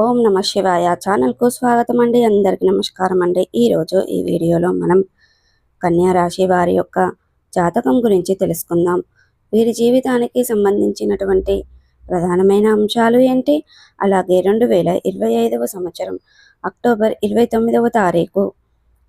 ఓం నమ శివాయ ఛానల్కు స్వాగతం అండి. అందరికీ నమస్కారం అండి. ఈరోజు ఈ వీడియోలో మనం కన్యా రాశి వారి యొక్క జాతకం గురించి తెలుసుకుందాం. వీరి జీవితానికి సంబంధించినటువంటి ప్రధానమైన అంశాలు ఏంటి, అలాగే 2025వ సంవత్సరం అక్టోబర్ 29వ తారీఖు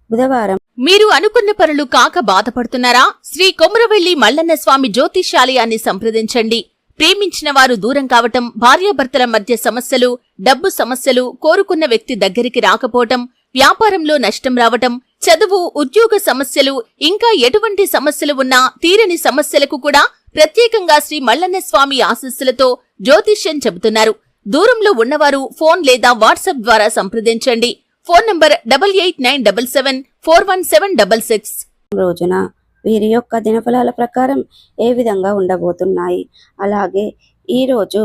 బుధవారం మీరు అనుకున్న పనులు కాక బాధపడుతున్నారా? శ్రీ కొమరవెల్లి మల్లన్న స్వామి జ్యోతిష్యాలయాన్ని సంప్రదించండి. ప్రేమించిన వారు దూరం కావటం, భార్యాభర్తల మధ్య సమస్యలు, డబ్బు సమస్యలు, కోరుకున్న వ్యక్తి దగ్గరికి రాకపోవటం, వ్యాపారంలో నష్టం రావటం, చదువు, ఉద్యోగ సమస్యలు, ఇంకా ఎటువంటి సమస్యలు ఉన్నా తీరని సమస్యలకు కూడా ప్రత్యేకంగా శ్రీ మల్లన్న స్వామి ఆశీస్సులతో జ్యోతిష్యం చెబుతున్నారు. దూరంలో ఉన్నవారు ఫోన్ లేదా వాట్సాప్ ద్వారా సంప్రదించండి. Phone number 8897741766. రోజున వీరి యొక్క దినఫలాల ప్రకారం ఏ విధంగా ఉండబోతున్నాయి, అలాగే ఈరోజు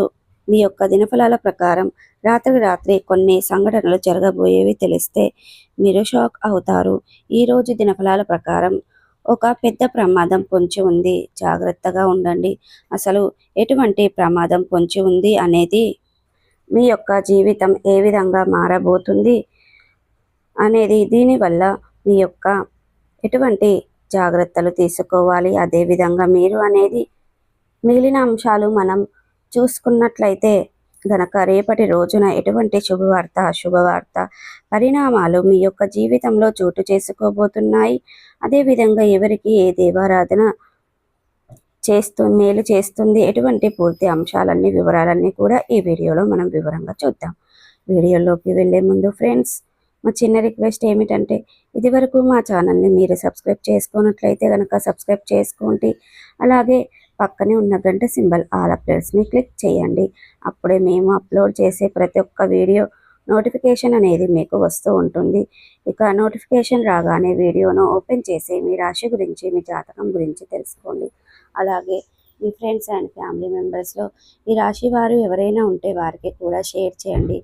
మీ యొక్క దినఫలాల ప్రకారం రాత్రి కొన్ని సంఘటనలు జరగబోయేవి తెలిస్తే మీరు షాక్ అవుతారు. ఈరోజు దినఫలాల ప్రకారం ఒక పెద్ద ప్రమాదం పొంచి ఉంది, జాగ్రత్తగా ఉండండి. అసలు ఎటువంటి ప్రమాదం పొంచి ఉంది అనేది, మీ యొక్క జీవితం ఏ విధంగా మారబోతుంది అనేది, దీనివల్ల మీ యొక్క ఎటువంటి జాగ్రత్తలు తీసుకోవాలి, అదేవిధంగా మీరు అనేది మిగిలిన అంశాలు మనం చూసుకున్నట్లయితే గనక రేపటి రోజున ఎటువంటి శుభవార్త అశుభవార్త పరిణామాలు మీ యొక్క జీవితంలో చోటు చేసుకోబోతున్నాయి, అదేవిధంగా ఎవరికి ఏ దేవారాధన మేలు చేస్తుంది, ఎటువంటి పూర్తి అంశాలన్నీ వివరాలన్నీ కూడా ఈ వీడియోలో మనం వివరంగా చూద్దాం. వీడియోలోకి వెళ్ళే ముందు ఫ్రెండ్స్, మా చిన్న రిక్వెస్ట్ ఏమిటంటే, ఇదివరకు మా ఛానల్ని మీరు సబ్స్క్రైబ్ చేసుకున్నట్లయితే కనుక సబ్స్క్రైబ్ చేసుకోండి. అలాగే పక్కనే ఉన్న గంట సింబల్ ఆల్ అప్డేట్స్ని క్లిక్ చేయండి. అప్పుడే మేము అప్లోడ్ చేసే ప్రతి ఒక్క వీడియో నోటిఫికేషన్ అనేది మీకు వస్తూ ఉంటుంది. ఇక నోటిఫికేషన్ రాగానే వీడియోను ఓపెన్ చేసి మీ రాశి గురించి, మీ జాతకం గురించి తెలుసుకోండి. అలాగే మీ ఫ్రెండ్స్ అండ్ ఫ్యామిలీ మెంబర్స్లో ఈ రాశి వారు ఎవరైనా ఉంటే వారికి కూడా షేర్ చేయండి.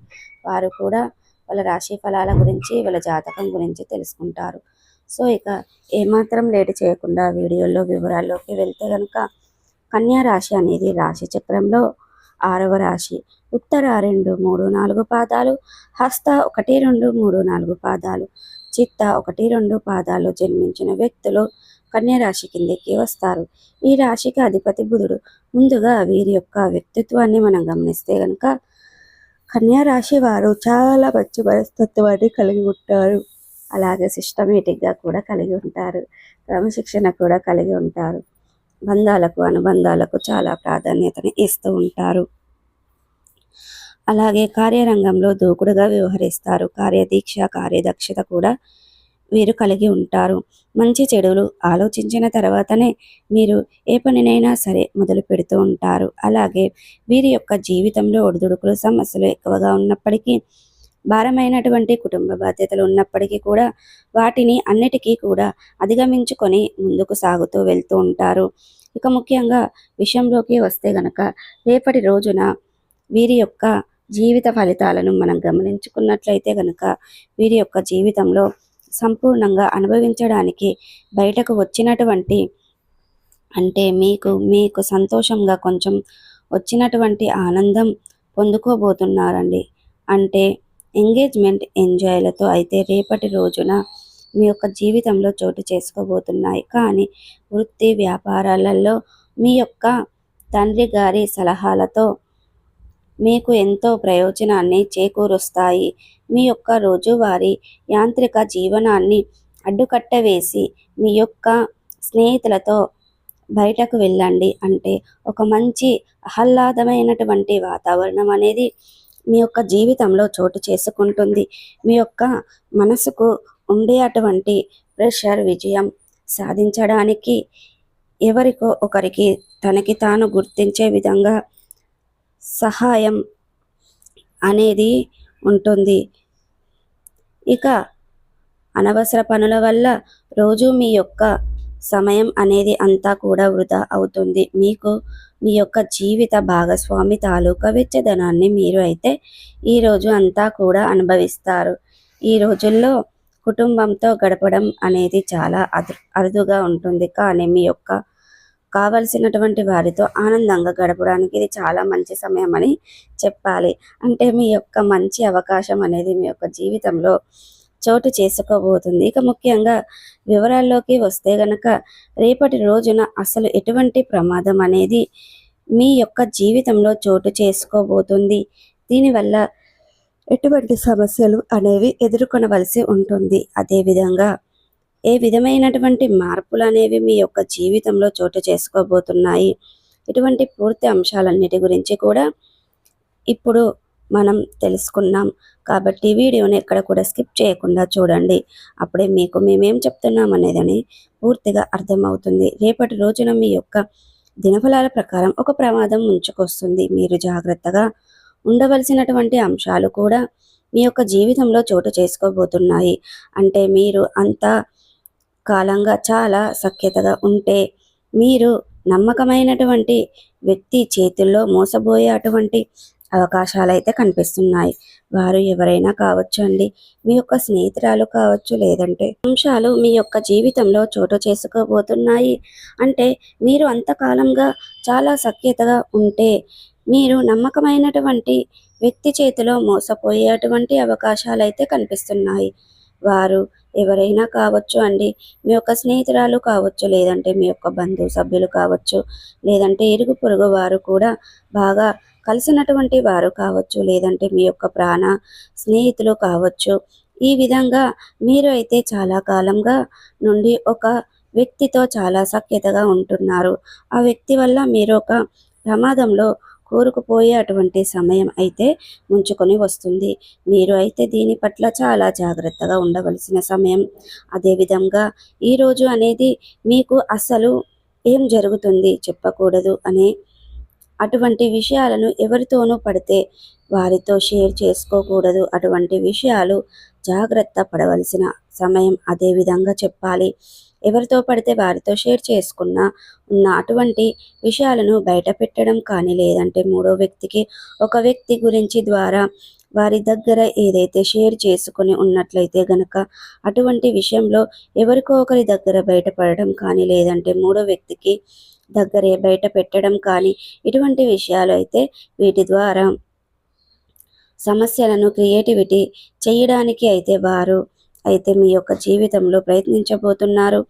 వారు కూడా వాళ్ళ రాశి ఫలాల గురించి, వాళ్ళ జాతకం గురించి తెలుసుకుంటారు. సో ఇక ఏమాత్రం లేట్ చేయకుండా వీడియోలో వివరాల్లోకి వెళ్తే కనుక, కన్యా రాశి అనేది రాశి చక్రంలో 6వ రాశి. ఉత్తర 2, 3, 4 పాదాలు, హస్త 1, 2, 3, 4 పాదాలు, చిత్త 1, 2 పాదాలు జన్మించిన వ్యక్తులు కన్యా రాశి కిందకి వస్తారు. ఈ రాశికి అధిపతి బుధుడు. ముందుగా వీరి యొక్క వ్యక్తిత్వాన్ని మనం గమనిస్తే కనుక, కన్యా రాశి వారు చాలా మంచి మనస్తత్వాన్ని కలిగి ఉంటారు. అలాగే సిస్టమేటిక్గా కూడా కలిగి ఉంటారు, క్రమశిక్షణ కూడా కలిగి ఉంటారు. బంధాలకు, అనుబంధాలకు చాలా ప్రాధాన్యతని ఇస్తూ ఉంటారు. అలాగే కార్యరంగంలో దూకుడుగా వ్యవహరిస్తారు. కార్యదీక్ష, కార్యదక్షత కూడా వీరు కలిగి ఉంటారు. మంచి చెడులు ఆలోచించిన తర్వాతనే మీరు ఏ పనినైనా సరే మొదలు పెడుతూ ఉంటారు. అలాగే వీరి యొక్క జీవితంలో ఒడిదుడుకులు, సమస్యలు ఎక్కువగా ఉన్నప్పటికీ, భారమైనటువంటి కుటుంబ బాధ్యతలు ఉన్నప్పటికీ కూడా వాటిని అన్నిటికీ కూడా అధిగమించుకొని ముందుకు సాగుతూ వెళ్తూ ఉంటారు. ఇక ముఖ్యంగా విషయంలోకి వస్తే గనక, రేపటి రోజున వీరి యొక్క జీవిత ఫలితాలను మనం గమనించుకున్నట్లయితే గనక, వీరి యొక్క జీవితంలో సంపూర్ణంగా అనుభవించడానికి బయటకు వచ్చినటువంటి, అంటే మీకు సంతోషంగా కొంచెం వచ్చినటువంటి ఆనందం పొందుకోబోతున్నారండి. అంటే ఎంగేజ్మెంట్, ఎంజాయ్లతో అయితే రేపటి రోజున మీ యొక్క జీవితంలో చోటు చేసుకోబోతున్నాయి. కానీ వృత్తి వ్యాపారాలలో మీ యొక్క తండ్రి గారి సలహాలతో మీకు ఎంతో ప్రయోజనాన్ని చేకూరుస్తాయి. మీ యొక్క రోజువారీ యాంత్రిక జీవనాన్ని అడ్డుకట్ట వేసి మీ యొక్క స్నేహితులతో బయటకు వెళ్ళండి. అంటే ఒక మంచి ఆహ్లాదమైనటువంటి వాతావరణం అనేది మీ యొక్క జీవితంలో చోటు చేసుకుంటుంది. మీ యొక్క మనసుకు ఉండే అటువంటి ప్రెషర్ విజయం సాధించడానికి ఎవరికో ఒకరికి తనకి తాను గుర్తించే విధంగా సహాయం అనేది ఉంటుంది. ఇక అనవసర పనుల వల్ల రోజు మీ యొక్క సమయం అనేది అంతా కూడా వృధా అవుతుంది. మీకు మీ యొక్క జీవిత భాగస్వామి తాలూకా వెచ్చదనాన్ని మీరు అయితే ఈరోజు అంతా కూడా అనుభవిస్తారు. ఈ రోజుల్లో కుటుంబంతో గడపడం అనేది చాలా అరుదుగా ఉంటుంది. కానీ మీ యొక్క కావలసినటువంటి వారితో ఆనందంగా గడపడానికి ఇది చాలా మంచి సమయం అని చెప్పాలి. అంటే మీ యొక్క మంచి అవకాశం అనేది మీ యొక్క జీవితంలో చోటు చేసుకోబోతుంది. ఇక ముఖ్యంగా వివరాల్లోకి వస్తే గనక రేపటి రోజున అసలు ఎటువంటి ప్రమాదం అనేది మీ యొక్క జీవితంలో చోటు చేసుకోబోతుంది. దీనివల్ల ఎటువంటి సమస్యలు అనేవి ఎదుర్కొనవలసి ఉంటుంది. అదేవిధంగా ఏ విధమైనటువంటి మార్పులు అనేవి మీ యొక్క జీవితంలో చోటు చేసుకోబోతున్నాయి. ఇటువంటి పూర్తి అంశాలన్నిటి గురించి కూడా ఇప్పుడు మనం తెలుసుకున్నాం. కాబట్టి వీడియోని ఎక్కడ కూడా స్కిప్ చేయకుండా చూడండి. అప్పుడే మీకు మేమేం చెప్తున్నాం అనేదని పూర్తిగా అర్థమవుతుంది. రేపటి రోజున మీ యొక్క దినఫలాల ప్రకారం ఒక ప్రమాదం ముంచుకొస్తుంది. మీరు జాగ్రత్తగా ఉండవలసినటువంటి అంశాలు కూడా మీ యొక్క జీవితంలో చోటు చేసుకోబోతున్నాయి. అంటే మీరు అంత కాలంగా చాలా సఖ్యతగా ఉంటే మీరు నమ్మకమైనటువంటి వ్యక్తి చేతుల్లో మోసబోయే అటువంటి అవకాశాలు అయితే కనిపిస్తున్నాయి. వారు ఎవరైనా కావచ్చు అండి, మీ యొక్క స్నేహితురాలు కావచ్చు, లేదంటే అంశాలు మీ యొక్క జీవితంలో చోటు చేసుకోబోతున్నాయి. అంటే మీరు అంతకాలంగా చాలా సఖ్యతగా ఉంటే మీరు నమ్మకమైనటువంటి వ్యక్తి చేతిలో మోసపోయే అటువంటి అవకాశాలు అయితే కనిపిస్తున్నాయి. వారు ఎవరైనా కావచ్చు అండి, మీ యొక్క స్నేహితురాలు కావచ్చు, లేదంటే మీ యొక్క బంధువు సభ్యులు కావచ్చు, లేదంటే ఇరుగు పొరుగు వారు కూడా బాగా కలిసినటువంటి వారు కావచ్చు, లేదంటే మీ యొక్క ప్రాణ స్నేహితులు కావచ్చు. ఈ విధంగా మీరు అయితే చాలా కాలంగా నుండి ఒక వ్యక్తితో చాలా సఖ్యతగా ఉంటున్నారు. ఆ వ్యక్తి వల్ల మీరు ఒక ప్రమాదంలో కూరుకుపోయే అటువంటి సమయం అయితే ముంచుకొని వస్తుంది. మీరు అయితే దీని పట్ల చాలా జాగ్రత్తగా ఉండవలసిన సమయం. అదేవిధంగా ఈరోజు అనేది మీకు అసలు ఏం జరుగుతుంది చెప్పకూడదు అనే అటువంటి విషయాలను ఎవరితోనూ పడితే వారితో షేర్ చేసుకోకూడదు. అటువంటి విషయాలు జాగ్రత్త పడవలసిన సమయం అదేవిధంగా చెప్పాలి. ఎవరితో పడితే వారితో షేర్ చేసుకున్న ఉన్న అటువంటి విషయాలను బయట పెట్టడం కానీ, లేదంటే మూడో వ్యక్తికి ఒక వ్యక్తి గురించి ద్వారా వారి దగ్గర ఏదైతే షేర్ చేసుకుని ఉన్నట్లయితే గనక అటువంటి విషయంలో ఎవరికో ఒకరి దగ్గర బయటపడడం కానీ, లేదంటే మూడో వ్యక్తికి దగ్గరే బయట పెట్టడం కానీ, ఇటువంటి విషయాలు అయితే వీటి ద్వారా సమస్యలను క్రియేటివిటీ చేయడానికి అయితే వారు అయితే మీ యొక్క జీవితంలో ప్రయత్నించబోతున్నారు.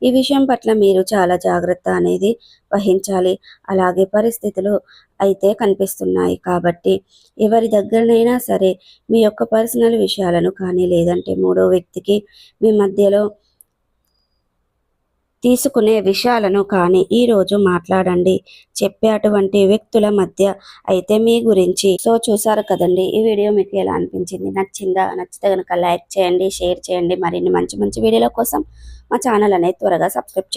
ఈ విషయం పట్ల మీరు చాలా జాగ్రత్త అనేది వహించాలి. అలాగే పరిస్థితులు అయితే కనిపిస్తున్నాయి. కాబట్టి ఎవరి దగ్గరనైనా సరే మీ యొక్క పర్సనల్ విషయాలను కానీ, లేదంటే మూడో వ్యక్తికి మీ మధ్యలో తీసుకునే విషయాలను కానీ ఈరోజు మాట్లాడండి. చెప్పే అటువంటి వ్యక్తుల మధ్య అయితే మీ గురించి. సో చూసారు కదండి, ఈ వీడియో మీకు ఎలా అనిపించింది? నచ్చిందా? నచ్చితే కనుక లైక్ చేయండి, షేర్ చేయండి. మరిన్ని మంచి మంచి వీడియోల కోసం మా ఛానల్ అనేది త్వరగా సబ్స్క్రైబ్ చేయండి.